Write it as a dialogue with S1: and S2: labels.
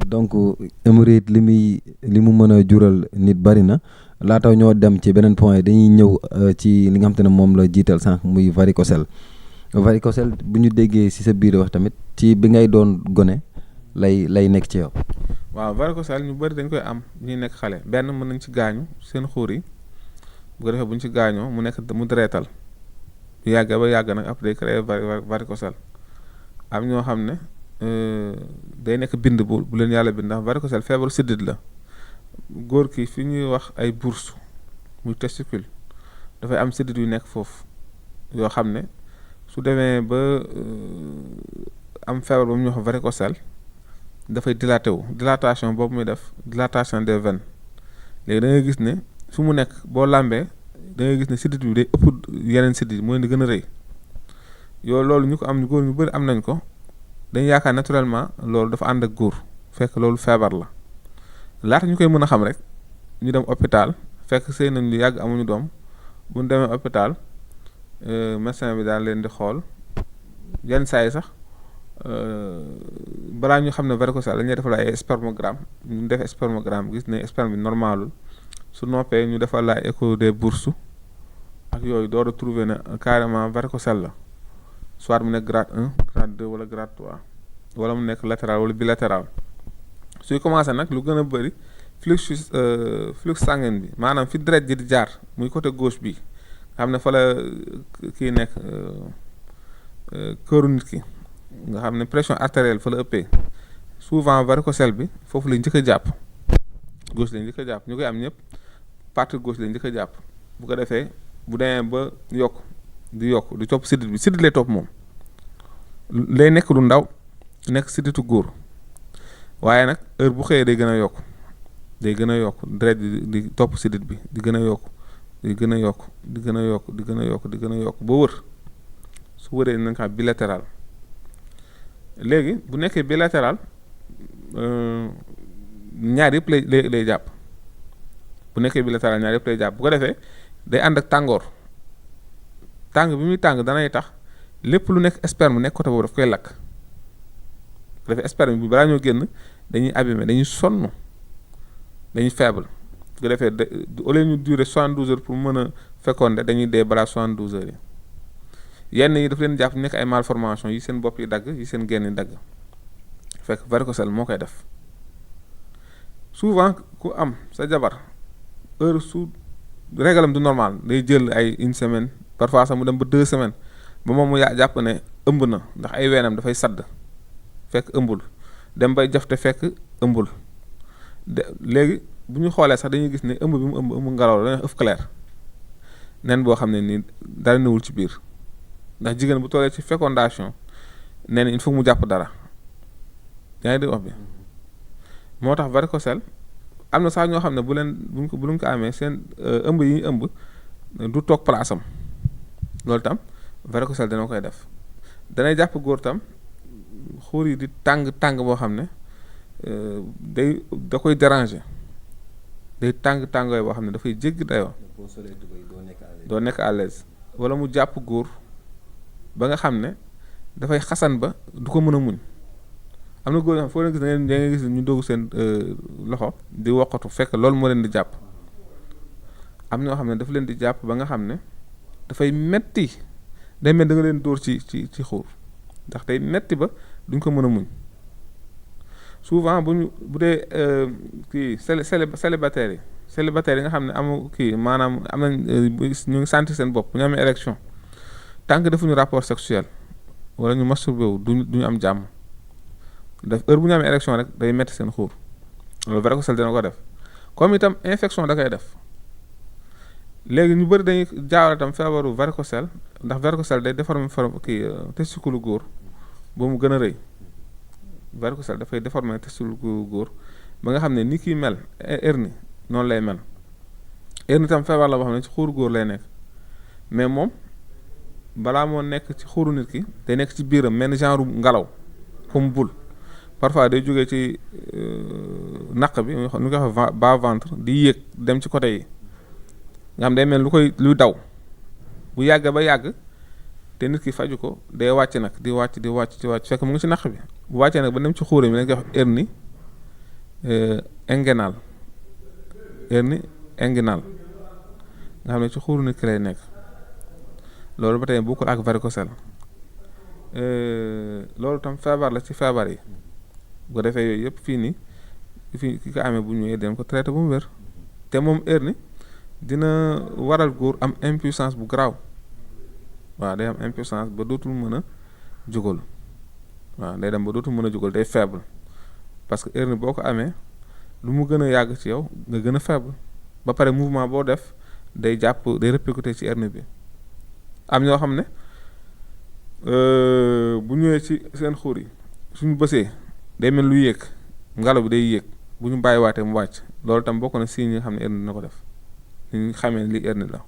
S1: donc hémorroïde li mu mën a jural nit bari na laata ñoo dem ci beneen point dañuy ñëw ci li nga xam te ne moom la jiital sànq muy varicocèle bu ñu déggee ci sa biir wax tamit ci bi ngay doon gone lay nekk ci yow.
S2: waaw varicocèle ñu bari dañ koy am bu ñuy nekk xale benn mën nañ ci gaañu seen xuur yi bu ko defee bu ñu ci gaañoo mu dereetal bu yàggee ba yàgg nag après day créer varicocèle am ñoo xam ne day nekk bind bu leen yàlla bind ndax varicocèle feebaru siddit la góor ki fi ñuy wax ay bourse muy testicule dafay am siddit yu nekk foofu yoo xam ne su demee ba am feebar ba mu ñuy wax varicocèle dafay dilatation boobu muy def dilatation des veines léegi da ngay gis ne fi mu nekk boo làmbee da ngay gis ne siddit bi day ëpp yeneen siddit mooy di gën a rëy yow loolu ñu ko am góor ñu bëri am nañ ko dañ yaakaar naturellement loolu dafa ànd ak góor fekk loolu feebar la laata ñu koy mën a xam rek ñu dem hôpital fekk sëy nañ lu yàgg amuñu doom bu ñu demee hôpital médecin bi daal leen di xool yenn saa yi sax balaa ñu xam ne varicocèle dañuy defal ay spermogramme ñu def spermogramme gis ne sperme bi normalul su noppee ñu defal la écho des bourses ak yooyu door a trouver ne carrément varicocèle la soit mu nekk grade 1 grade 2 wala grade 3 wala mu nekk latéral wala bilatéral suy commencé nag lu gën a bëri flux sanguin bi maanaam fi deret ji di jaar muy côté gauche bi nga xam ne fa la kii nekk këru nit ki nga xam ne pression artérielle fa la ëppee souvent varicocèle bi foofu lañ njëkk a jàpp gauche lañ njëkk a jàpp ñu koy am ñëpp partie gauche lañ njëkk a jàpp bu ko defee bu demee ba yokk di topp siddit lay topp moom lay nekk lu ndaw nekk sidditu góor waaye nag heure bu xëyee day gën a yokk deret di topp siddit bi di gën a yokk di gën a yokk di gën a yokk di gën a yokk di gën a yokk ba wër su wëree nañ ko bilatéral léegi bu nekkee bilatéral ñaar yëpp lay jàpp bu nekkee bilatéral ñaar yëpp lay jàpp bu ko defee day ànd ak tàngoor tàng bi muy tàng danay tax lépp lu nekk sperme nekk côté boobu daf koy lakk bu defee sperme bi balaa ñoo génn dañuy abîmer dañuy sonn dañuy faible bu ko defee au lieu ñu durer 72 heures pour mën a féconder dañuy dee balaa 72 heures yi yenn yi daf leen jàpp nekk ay malformation yi seen bopp yi dagg yi seen genn yi dagg fekk varicocèle moo koy def souvent ku am sa jabar heure su réglam du normal day jël ay une semaine parfois sax mu dem ba 2 semaines ba moom mu jàpp ne ëmb na ndax ay weenam dafay sadd fekk ëmbul dem bay jafte fekk ëmbul léegi bu ñu xoolee sax dañuy gis ne ëmb bi mu ëmb ngelaw la dañuy ëff clair nen boo xam ne nii dara newul ci biir ndax jigéen bu tollee ci fécondation nen il faut mu jàpp dara yaa ngi di wax bi moo tax varicocèle am na sax ñoo xam ne bu leen ko amee seen ëmb yi ñuy ëmb du toog place am loolu tam varicocèle dana koy def danay jàpp góor tam xuur yi di tàng boo xam ne da koy déranger day tàng yooyu boo xam ne dafay jéggi dayoo doo nekk à l'aise wala mu jàpp góor ba nga xam ne dafay xasan ba du ko mën a muñ am na góor yoo xam foo leen gis da ngay gis ñu doogu seen loxo di woqatu fekk loolu moo leen di jàpp am ñoo xam ne dafa leen di jàpp ba nga xam ne dafay metti day mel da nga leen dóor ci xuur ndax day metti ba duñ ko mën a muñ souvent bu dee kii célibataires yi nga xam ne amu kii maanaam am nañ ñu ngi sentir seen bopp bu ñu amee érection tant que defuñu rapport sexuel wala ñu masturbé wu duñu am jàmm def heure bu ñu amee érection rek day metti seen xuur loolu varicocèle dana ko def comme itam infection da koy def léegi ñu bëri dañuy jaawale itam feebaru varicocèle ndax varicocèle day déformer testicule góor ba mu gën a rëy varicocèle dafay déformer testicule góor ba nga xam ne ni kii mel hernie noonu lay mel hernie itam feebar la boo xam ne ci xuuru góor lay nekk mais moom balaa moo nekk ci xuuru nit ki day nekk ci biiram mel ni genre ngelaw comme boule parfois day jógee ci naq bi ñu koy wax bas ventre di yéeg dem ci côté yi nga xam day mel luy daw bu yàgg ba yàgg te nit ki faju ko day wàcc nag di wàcc fekk mu ngi ci naq bi bu wàccee nag ba dem ci xuure mi lañ koy wax hernie inguinale hernie inguinale nga xam ne ci xuuru nit ki lay nekk loolu ba tey bokkul ak varicocèle loolu tam feebar la ci feebar yi bu ko defee yooyu yëpp fii nii fii ki ko amee bu ñëwee dem ko traité bu mu wér te moom hernie dina waral góor am impuissance bu garaaw waaw day am impuissance ba dootul mën a jógal waaw day dem ba dootul mën a jógal day faible parce que hernie boo ko amee lu mu gën a yàgg ci yow nga gën a faible ba pare mouvement boo def day day répercuter ci hernie bi am ñoo xam ne bu ñëwee ci seen xuur yi suñu bësee day mel lu yéeg ngelaw bi day yéeg bu ñu bàyyiwaatee mu wàcc loolu tam bokk na si ñi nga xam ne hernie dina ko def ñu xamee li hernie la